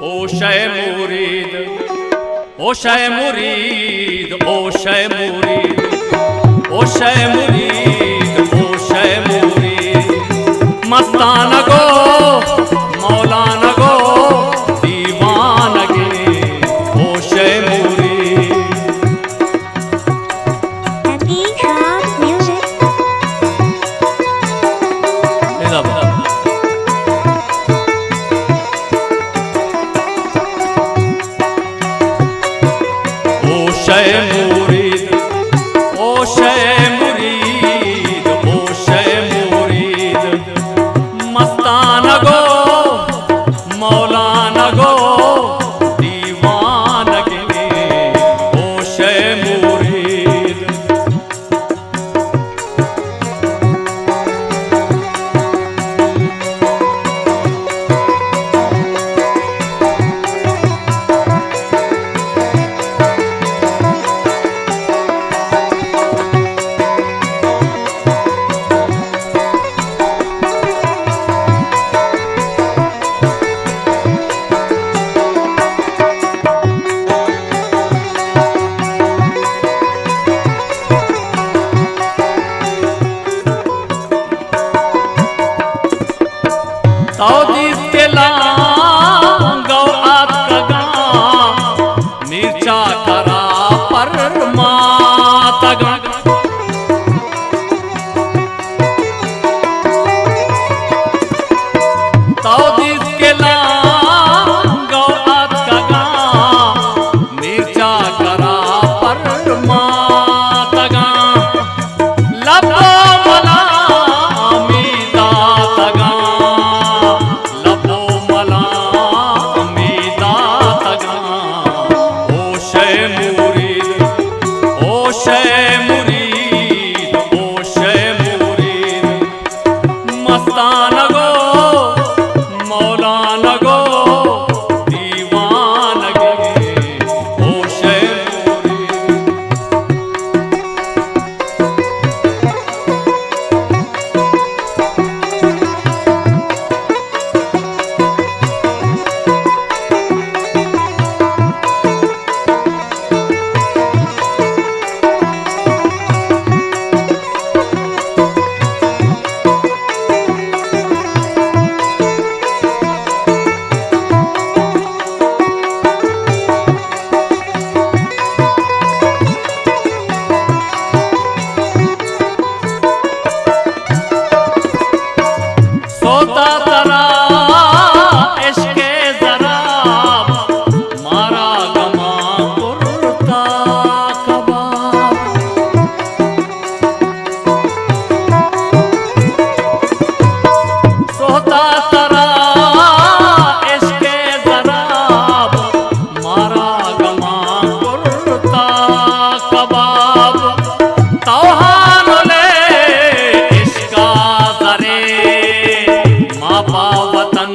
ओ शय मुरीद, ओ शय मुरीद, ओ शय मुरीद, ओ शय मुरीद, ओ शय मुरीद, मस्तान गो मौलाना गो दीवान गे, ओ शय मुरीद। ओ शय मुरीद, ओ शय मुरीद, ओ शय मुरीद, मस्तान गो मौलाना गो दीवान गे, ओ शय मुरीद। तौदीस के लांगो आत का मिर्चा करा पर माता गा, तौदीस के लांगो आत का मिर्चा करा पर माता गा, लबो मला मीदा तगा, शय मुरीद, ओ शय मुरीद, मस्तान गो मौलाना गो दीवान गे, ओ शय मुरीद। सोता तरा इश्के जराब, मारा गमा कुर्ता कबाब, सोता तरा इश्के जराब, मारा गमा कुर्ता कबाब, तौहान ले इश्का जरे मापा वतन